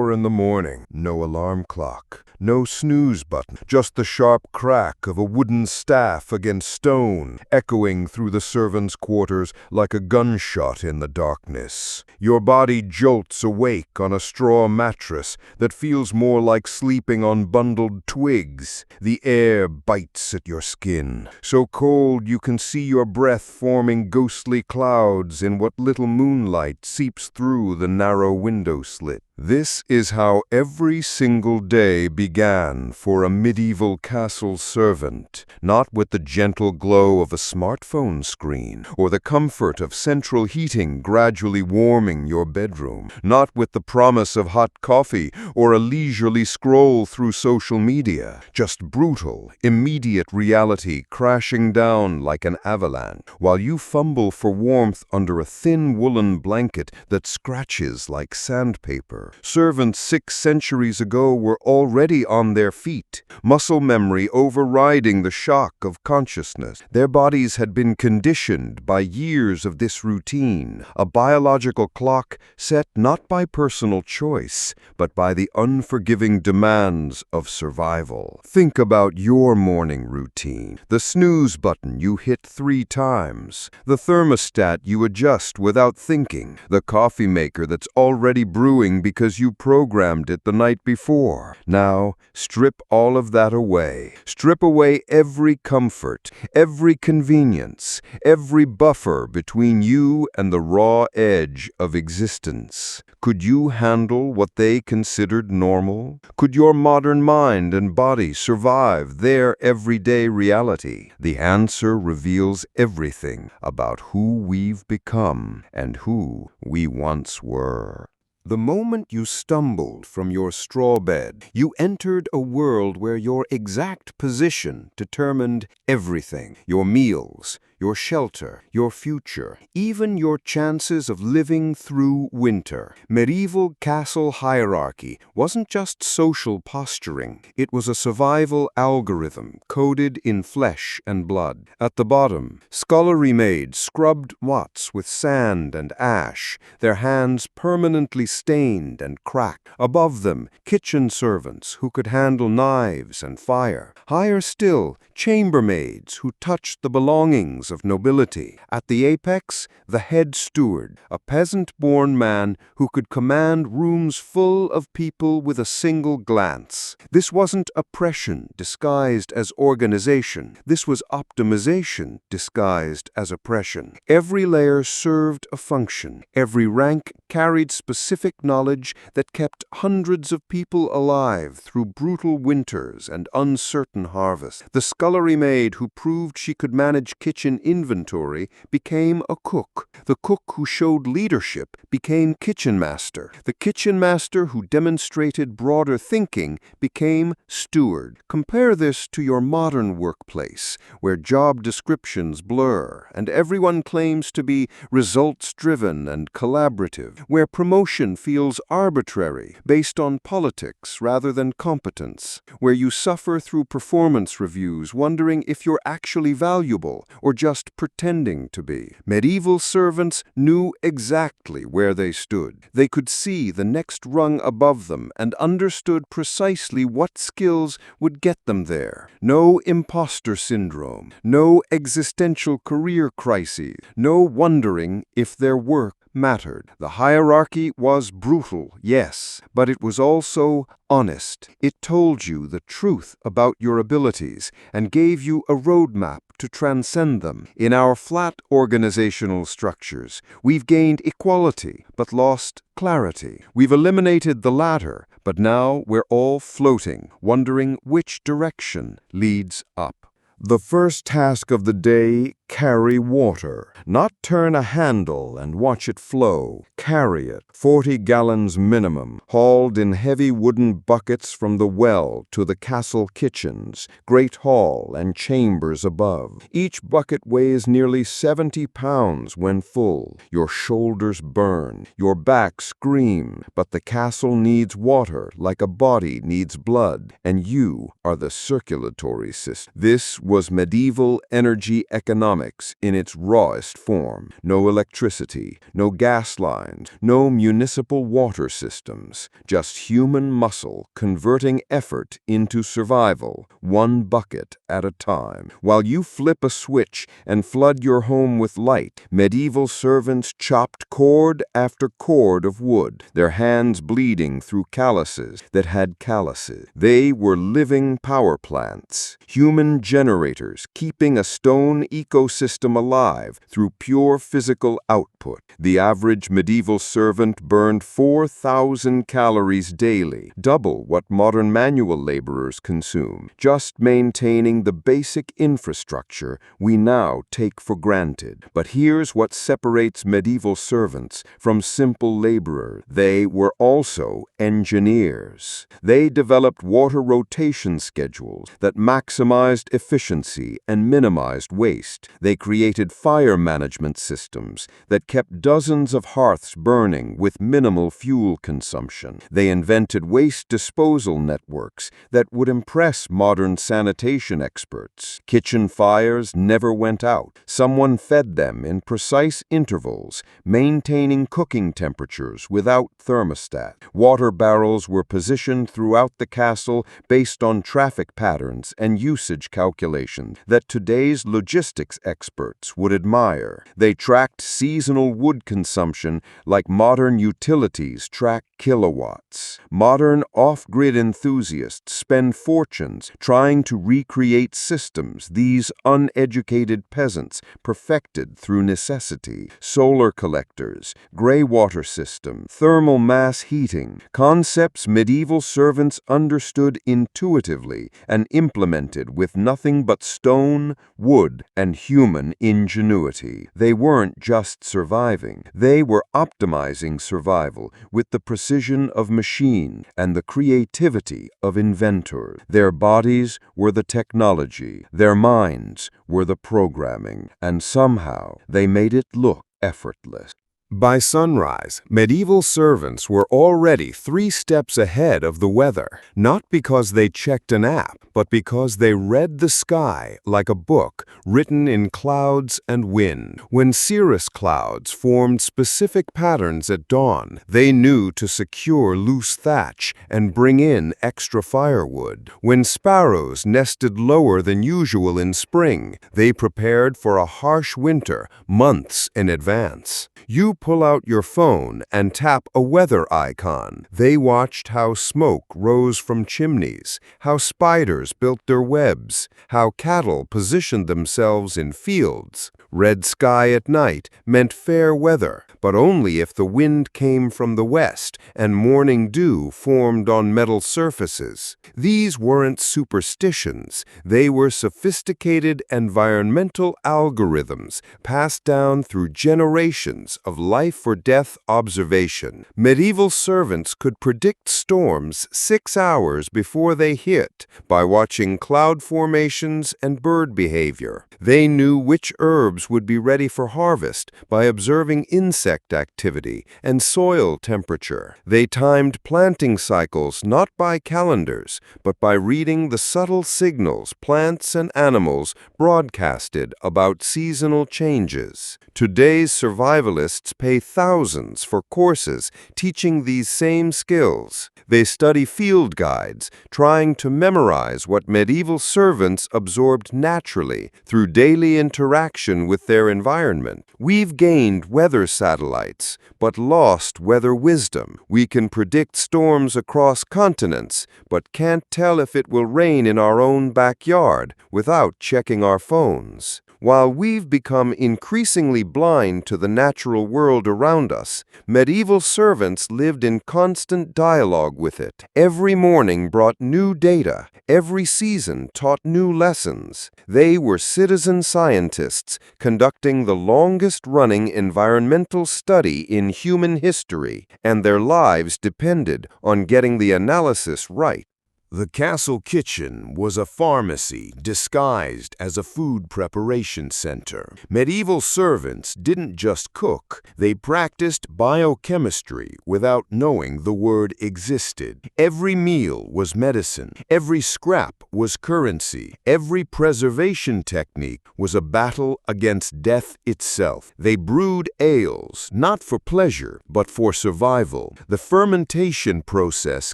4 in the morning. No alarm clock. No snooze button. Just the sharp crack of a wooden staff against stone, echoing through the servants' quarters like a gunshot in the darkness. Your body jolts awake on a straw mattress that feels more like sleeping on bundled twigs. The air bites at your skin, so cold you can see your breath forming ghostly clouds in what little moonlight seeps through the narrow window slit. This is how every single day began for a medieval castle servant, not with the gentle glow of a smartphone screen or the comfort of central heating gradually warming your bedroom, not with the promise of hot coffee or a leisurely scroll through social media, just brutal, immediate reality crashing down like an avalanche, while you fumble for warmth under a thin woolen blanket that scratches like sandpaper. Servants 6 centuries ago were already on their feet, muscle memory overriding the shock of consciousness. Their bodies had been conditioned by years of this routine, a biological clock set not by personal choice, but by the unforgiving demands of survival. Think about your morning routine, the snooze button you hit 3 times, the thermostat you adjust without thinking, the coffee maker that's already brewing because you programmed it the night before. Now, strip all of that away. Strip away every comfort, every convenience, every buffer between you and the raw edge of existence. Could you handle what they considered normal? Could your modern mind and body survive their everyday reality? The answer reveals everything about who we've become and who we once were. The moment you stumbled from your straw bed, you entered a world where your exact position determined everything: your meals, your shelter, your future, even your chances of living through winter. Medieval castle hierarchy wasn't just social posturing. It was a survival algorithm coded in flesh and blood. At the bottom, scullery maids scrubbed pots with sand and ash, their hands permanently stained and cracked. Above them, kitchen servants who could handle knives and fire. Higher still, chambermaids who touched the belongings of nobility. At the apex, the head steward, a peasant-born man who could command rooms full of people with a single glance. This wasn't oppression disguised as organization. This was optimization disguised as oppression. Every layer served a function. Every rank carried specific knowledge that kept hundreds of people alive through brutal winters and uncertain harvests. The scullery maid who proved she could manage kitchen inventory became a cook. The cook who showed leadership became kitchen master. The kitchen master who demonstrated broader thinking became steward. Compare this to your modern workplace, where job descriptions blur and everyone claims to be results-driven and collaborative, where promotion feels arbitrary, based on politics rather than competence, where you suffer through performance reviews wondering if you're actually valuable or just pretending to be. Medieval servants knew exactly where they stood. They could see the next rung above them and understood precisely what skills would get them there. No imposter syndrome, no existential career crises, no wondering if their work mattered. The hierarchy was brutal, yes, but it was also honest. It told you the truth about your abilities and gave you a roadmap to transcend them. In our flat organizational structures, we've gained equality but lost clarity. We've eliminated the latter, but now we're all floating, wondering which direction leads up. The first task of the day, carry water. Not turn a handle and watch it flow. Carry it, 40 gallons minimum, hauled in heavy wooden buckets from the well to the castle kitchens, great hall, and chambers above. Each bucket weighs nearly 70 pounds when full. Your shoulders burn, your back scream, but the castle needs water like a body needs blood, and you are the circulatory system. This was medieval energy economics economics in its rawest form. No electricity, no gas lines, no municipal water systems, just human muscle converting effort into survival, one bucket at a time. While you flip a switch and flood your home with light, medieval servants chopped cord after cord of wood, their hands bleeding through calluses that had calluses. They were living power plants, human generators keeping a stone ecosystem alive through pure physical output. The average medieval servant burned 4,000 calories daily, double what modern manual laborers consume, just maintaining the basic infrastructure we now take for granted. But here's what separates medieval servants from simple laborers. They were also engineers. They developed water rotation schedules that maximized efficiency and minimized waste. They created fire management systems that kept dozens of hearths burning with minimal fuel consumption. They invented waste disposal networks that would impress modern sanitation experts. Kitchen fires never went out. Someone fed them in precise intervals, maintaining cooking temperatures without thermostat. Water barrels were positioned throughout the castle based on traffic patterns and usage calculations that today's logistics experts would admire. They tracked seasonal wood consumption like modern utilities track kilowatts. Modern off-grid enthusiasts spend fortunes trying to recreate systems these uneducated peasants perfected through necessity. Solar collectors, gray water systems, thermal mass heating, concepts medieval servants understood intuitively and implemented with nothing but stone, wood, and human ingenuity. They weren't just surviving. They were optimizing survival with the precision of machine and the creativity of inventors. Their bodies were the technology, their minds were the programming, and somehow they made it look effortless. By sunrise, medieval servants were already 3 steps ahead of the weather, not because they checked an app, but because they read the sky like a book written in clouds and wind. When cirrus clouds formed specific patterns at dawn, they knew to secure loose thatch and bring in extra firewood. When sparrows nested lower than usual in spring, they prepared for a harsh winter months in advance. You pull out your phone and tap a weather icon. They watched how smoke rose from chimneys, how spiders built their webs, how cattle positioned themselves in fields. Red sky at night meant fair weather, but only if the wind came from the west and morning dew formed on metal surfaces. These weren't superstitions. They were sophisticated environmental algorithms passed down through generations of life-or-death observation. Medieval servants could predict storms 6 hours before they hit by watching cloud formations and bird behavior. They knew which herbs would be ready for harvest by observing insect activity and soil temperature. They timed planting cycles not by calendars, but by reading the subtle signals plants and animals broadcasted about seasonal changes. Today's survivalists pay thousands for courses teaching these same skills. They study field guides, trying to memorize what medieval servants absorbed naturally through daily interaction with their environment. We've gained weather satellites, but lost weather wisdom. We can predict storms across continents, but can't tell if it will rain in our own backyard without checking our phones. While we've become increasingly blind to the natural world around us, medieval servants lived in constant dialogue with it. Every morning brought new data. Every season taught new lessons. They were citizen scientists conducting the longest-running environmental study in human history, and their lives depended on getting the analysis right. The castle kitchen was a pharmacy disguised as a food preparation center. Medieval servants didn't just cook, they practiced biochemistry without knowing the word existed. Every meal was medicine, every scrap was currency, every preservation technique was a battle against death itself. They brewed ales, not for pleasure, but for survival. The fermentation process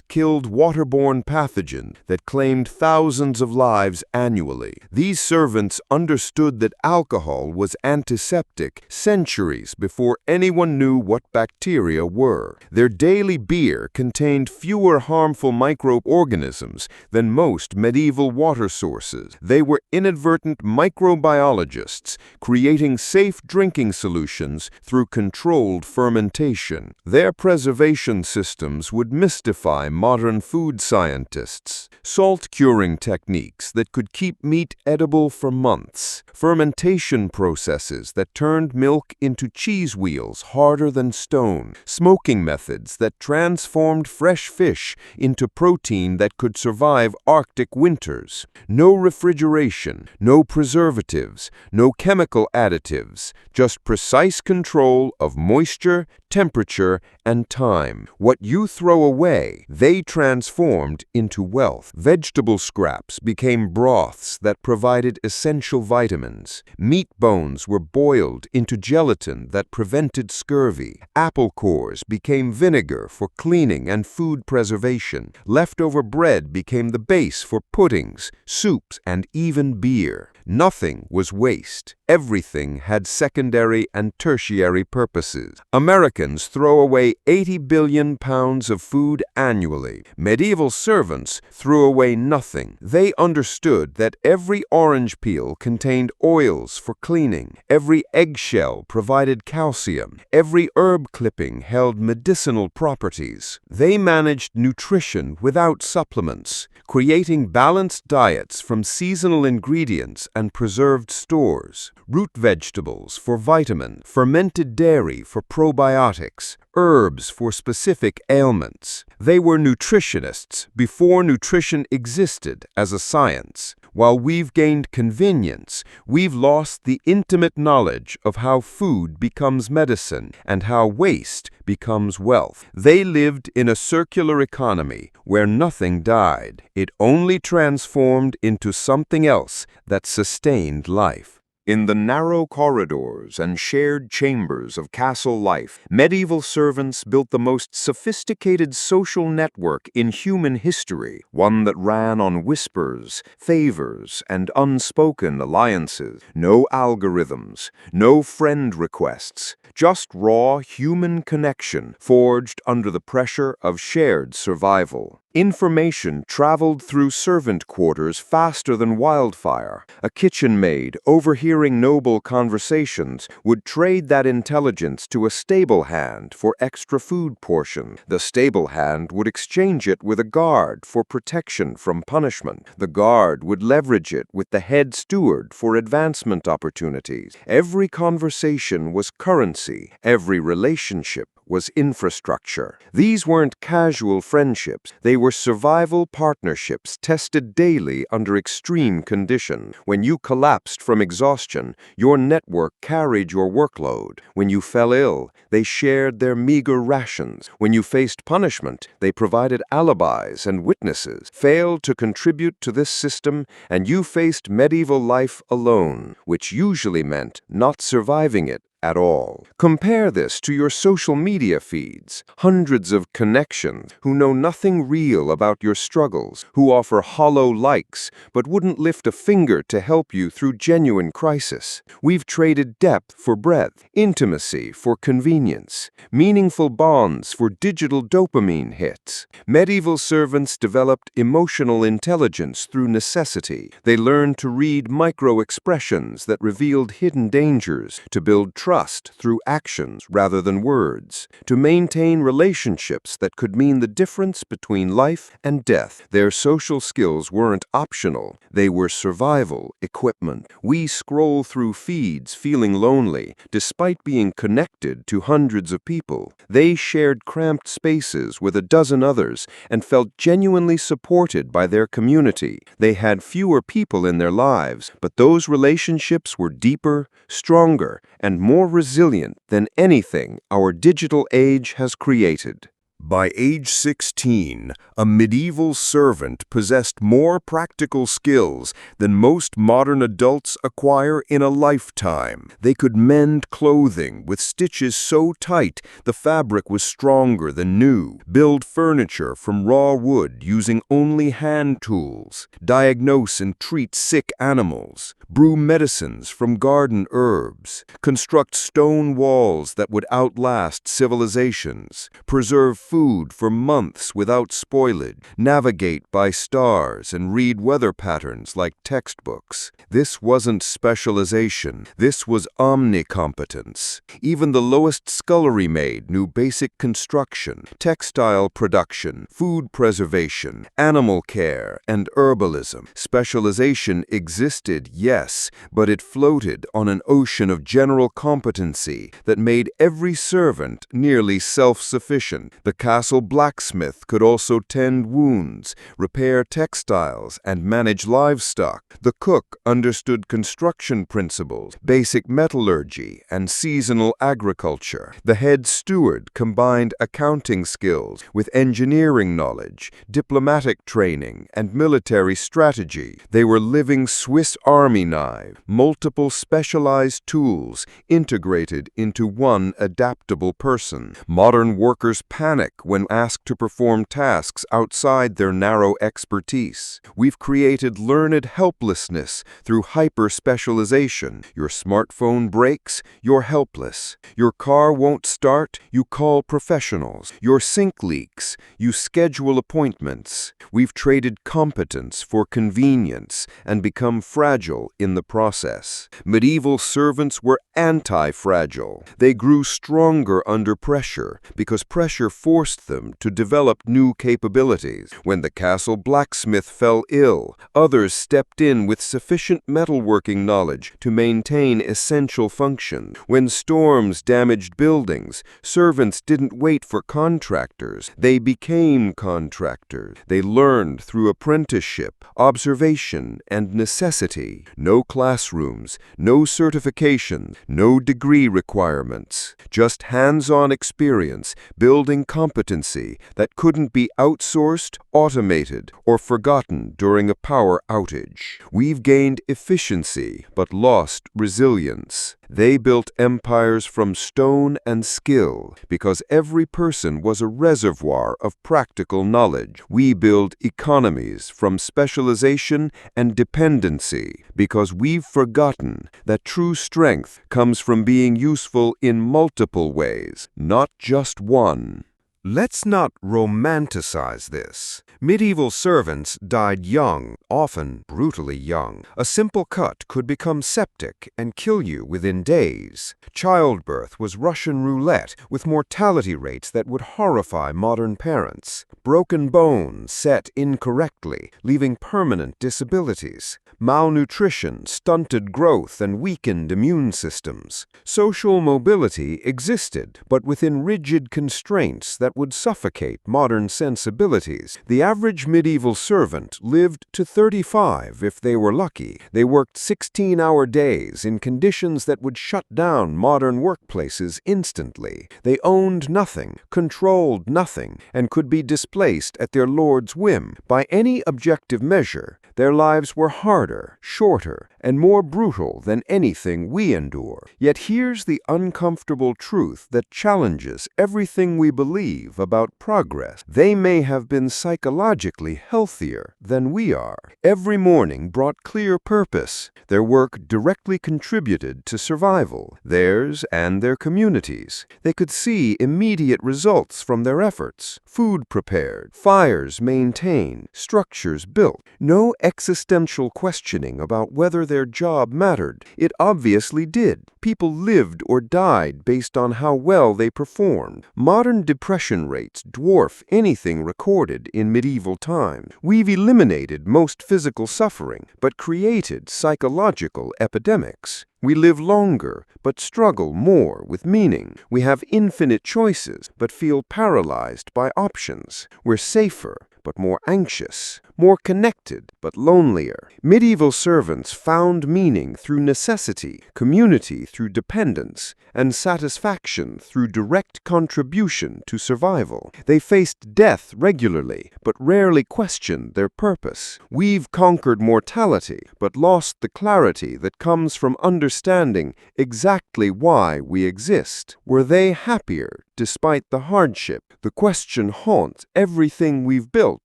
killed waterborne pathogens that claimed thousands of lives annually. These servants understood that alcohol was antiseptic centuries before anyone knew what bacteria were. Their daily beer contained fewer harmful microorganisms than most medieval water sources. They were inadvertent microbiologists, creating safe drinking solutions through controlled fermentation. Their preservation systems would mystify modern food scientists. Salt curing techniques that could keep meat edible for months. Fermentation processes that turned milk into cheese wheels harder than stone. Smoking methods that transformed fresh fish into protein that could survive Arctic winters. No refrigeration, no preservatives, no chemical additives, just precise control of moisture, temperature, and time. What you throw away, they transformed into wealth. Vegetable scraps became broths that provided essential vitamins. Meat bones were boiled into gelatin that prevented scurvy. Apple cores became vinegar for cleaning and food preservation. Leftover bread became the base for puddings, soups, and even beer. Nothing was waste. Everything had secondary and tertiary purposes. Americans throw away 80 billion pounds of food annually. Medieval servants threw away nothing. They understood that every orange peel contained oils for cleaning. Every eggshell provided calcium. Every herb clipping held medicinal properties. They managed nutrition without supplements, creating balanced diets from seasonal ingredients and preserved stores. Root vegetables for vitamins, fermented dairy for probiotics, herbs for specific ailments. They were nutritionists before nutrition existed as a science. While we've gained convenience, we've lost the intimate knowledge of how food becomes medicine and how waste becomes wealth. They lived in a circular economy where nothing died. It only transformed into something else that sustained life. In the narrow corridors and shared chambers of castle life, medieval servants built the most sophisticated social network in human history, one that ran on whispers, favors, and unspoken alliances. No algorithms, no friend requests, just raw human connection forged under the pressure of shared survival. Information traveled through servant quarters faster than wildfire. A kitchen maid, overhearing noble conversations, would trade that intelligence to a stable hand for extra food portion. The stable hand would exchange it with a guard for protection from punishment. The guard would leverage it with the head steward for advancement opportunities. Every conversation was currency. Every relationship was infrastructure. These weren't casual friendships. They were survival partnerships tested daily under extreme conditions. When you collapsed from exhaustion, your network carried your workload. When you fell ill, they shared their meager rations. When you faced punishment, they provided alibis and witnesses. Failed to contribute to this system, and you faced medieval life alone, which usually meant not surviving it at all. Compare this to your social media feeds. Hundreds of connections who know nothing real about your struggles, who offer hollow likes but wouldn't lift a finger to help you through genuine crisis. We've traded depth for breadth, intimacy for convenience, meaningful bonds for digital dopamine hits. Medieval servants developed emotional intelligence through necessity. They learned to read micro-expressions that revealed hidden dangers, to build trust trust through actions rather than words, to maintain relationships that could mean the difference between life and death. Their social skills weren't optional, they were survival equipment. We scroll through feeds feeling lonely, despite being connected to hundreds of people. They shared cramped spaces with a dozen others and felt genuinely supported by their community. They had fewer people in their lives, but those relationships were deeper, stronger, and more resilient than anything our digital age has created. By age 16, a medieval servant possessed more practical skills than most modern adults acquire in a lifetime. They could mend clothing with stitches so tight the fabric was stronger than new, build furniture from raw wood using only hand tools, diagnose and treat sick animals, brew medicines from garden herbs, construct stone walls that would outlast civilizations, preserve food for months without spoilage, navigate by stars and read weather patterns like textbooks. This wasn't specialization, this was omnicompetence. Even the lowest scullery maid knew basic construction, textile production, food preservation, animal care, and herbalism. Specialization existed, yes, but it floated on an ocean of general competency that made every servant nearly self-sufficient. The castle blacksmith could also tend wounds, repair textiles, and manage livestock. The cook understood construction principles, basic metallurgy, and seasonal agriculture. The head steward combined accounting skills with engineering knowledge, diplomatic training, and military strategy. They were living Swiss Army knives, multiple specialized tools integrated into one adaptable person. Modern workers panic when asked to perform tasks outside their narrow expertise. We've created learned helplessness through hyper-specialization. Your smartphone breaks, you're helpless. Your car won't start, you call professionals. Your sink leaks, you schedule appointments. We've traded competence for convenience and become fragile in the process. Medieval servants were anti-fragile. They grew stronger under pressure because pressure forced them to develop new capabilities. When the castle blacksmith fell ill, others stepped in with sufficient metalworking knowledge to maintain essential function. When storms damaged buildings, servants didn't wait for contractors. They became contractors. They learned through apprenticeship, observation, and necessity. No classrooms, no certifications, no degree requirements. Just hands-on experience, building competency that couldn't be outsourced, automated, or forgotten during a power outage. We've gained efficiency, but lost resilience. They built empires from stone and skill because every person was a reservoir of practical knowledge. We build economies from specialization and dependency because we've forgotten that true strength comes from being useful in multiple ways, not just one. Let's not romanticize this. Medieval servants died young, often brutally young. A simple cut could become septic and kill you within days. Childbirth was Russian roulette, with mortality rates that would horrify modern parents. Broken bones set incorrectly, leaving permanent disabilities. Malnutrition stunted growth and weakened immune systems. Social mobility existed, but within rigid constraints that would suffocate modern sensibilities. The average medieval servant lived to 35 if they were lucky. They worked 16-hour days in conditions that would shut down modern workplaces instantly. They owned nothing, controlled nothing, and could be displaced at their lord's whim. By any objective measure, their lives were harder, shorter, and more brutal than anything we endure. Yet here's the uncomfortable truth that challenges everything we believe about progress. They may have been psychologically healthier than we are. Every morning brought clear purpose. Their work directly contributed to survival, theirs and their communities. They could see immediate results from their efforts. Food prepared, fires maintained, structures built. No existential questioning about whether their job mattered. It obviously did. people lived or died based on how well they performed. Modern depression rates dwarf anything recorded in medieval times. We've eliminated most physical suffering, but created psychological epidemics. We live longer, but struggle more with meaning. We have infinite choices, but feel paralyzed by options. We're safer, but more anxious, more connected, but lonelier. Medieval servants found meaning through necessity, community through dependence, and satisfaction through direct contribution to survival. They faced death regularly, but rarely questioned their purpose. We've conquered mortality, but lost the clarity that comes from understanding exactly why we exist. Were they happier despite the hardship? The question haunts everything we've built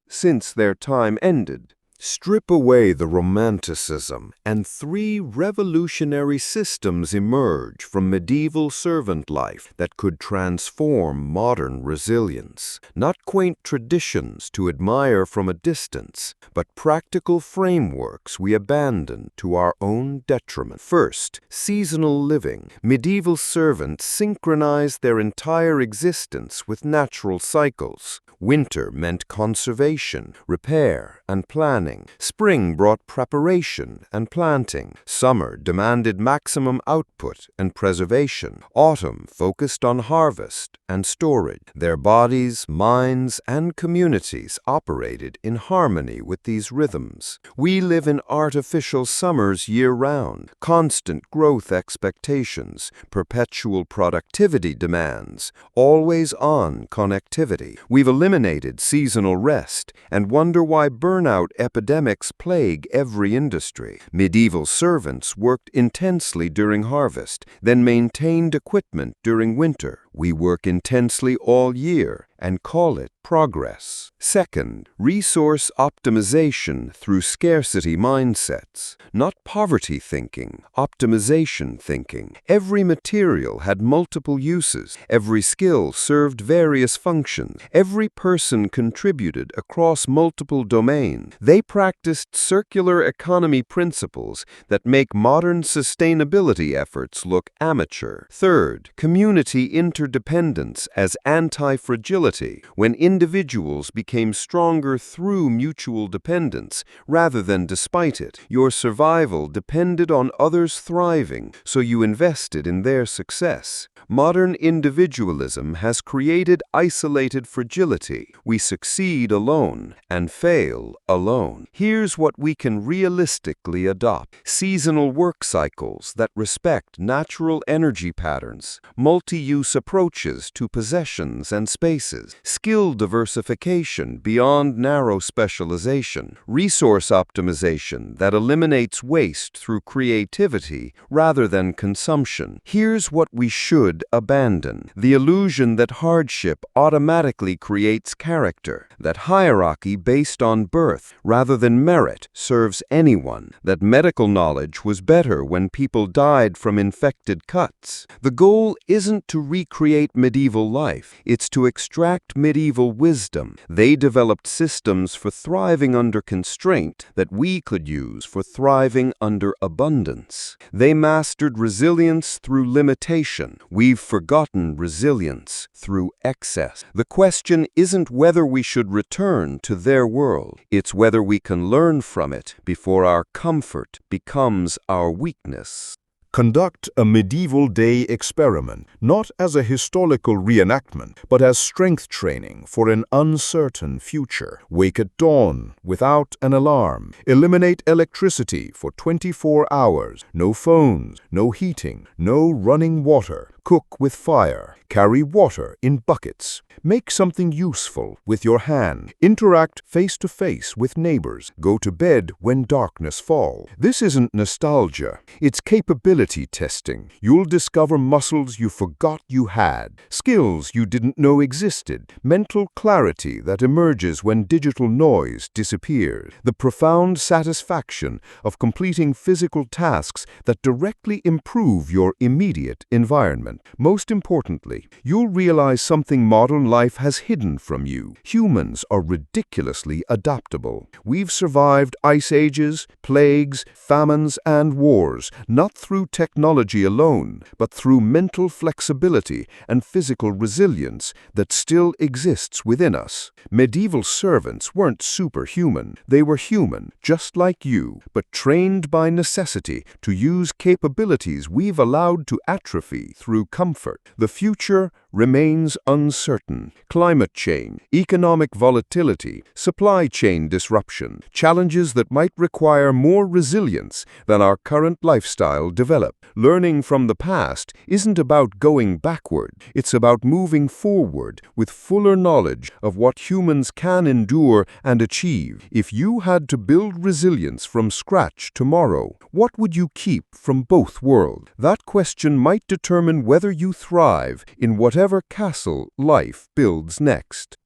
since their time ended. Strip away the romanticism, and three revolutionary systems emerge from medieval servant life that could transform modern resilience. Not quaint traditions to admire from a distance, but practical frameworks we abandon to our own detriment. First, seasonal living. Medieval servants synchronized their entire existence with natural cycles. Winter meant conservation, repair, and planning. Spring brought preparation and planting. Summer demanded maximum output and preservation. Autumn focused on harvest and storage. Their bodies, minds, and communities operated in harmony with these rhythms. We live in artificial summers year-round, constant growth expectations, perpetual productivity demands, always-on connectivity. We've eliminated seasonal rest and wonder why burnout epidemics plague every industry. Medieval servants worked intensely during harvest, then maintained equipment during winter. We work intensely all year and call it progress. Second, resource optimization through scarcity mindsets. Not poverty thinking, optimization thinking. Every material had multiple uses. Every skill served various functions. Every person contributed across multiple domains. They practiced circular economy principles that make modern sustainability efforts look amateur. Third, community interdependence as anti-fragility. When individuals became stronger through mutual dependence rather than despite it, your survival depended on others thriving, so you invested in their success. Modern individualism has created isolated fragility. We succeed alone and fail alone. Here's what we can realistically adopt: seasonal work cycles that respect natural energy patterns, multi-use approaches to possessions and spaces, skill diversification beyond narrow specialization, resource optimization that eliminates waste through creativity rather than consumption. Here's what we should abandon: the illusion that hardship automatically creates character, that hierarchy based on birth rather than merit serves anyone, that medical knowledge was better when people died from infected cuts. The goal isn't to recreate medieval life, it's to extract medieval wisdom. They developed systems for thriving under constraint that we could use for thriving under abundance. They mastered resilience through limitation. We've forgotten resilience through excess. The question isn't whether we should return to their world, it's whether we can learn from it before our comfort becomes our weakness. Conduct a medieval day experiment, not as a historical reenactment, but as strength training for an uncertain future. Wake at dawn without an alarm. Eliminate electricity for 24 hours. No phones, no heating, no running water. Cook with fire. Carry water in buckets. Make something useful with your hand. Interact face-to-face with neighbors. Go to bed when darkness falls. This isn't nostalgia. It's capability testing. You'll discover muscles you forgot you had, skills you didn't know existed, mental clarity that emerges when digital noise disappears, the profound satisfaction of completing physical tasks that directly improve your immediate environment. Most importantly, carefully, you'll realize something modern life has hidden from you. Humans are ridiculously adaptable. We've survived ice ages, plagues, famines, and wars, not through technology alone, but through mental flexibility and physical resilience that still exists within us. Medieval servants weren't superhuman. They were human, just like you, but trained by necessity to use capabilities we've allowed to atrophy through comfort. The future remains uncertain. Climate change, economic volatility, supply chain disruption, challenges that might require more resilience than our current lifestyle develop. Learning from the past isn't about going backward. It's about moving forward with fuller knowledge of what humans can endure and achieve. If you had to build resilience from scratch tomorrow, what would you keep from both worlds? That question might determine whether you thrive in whatever castle life builds next.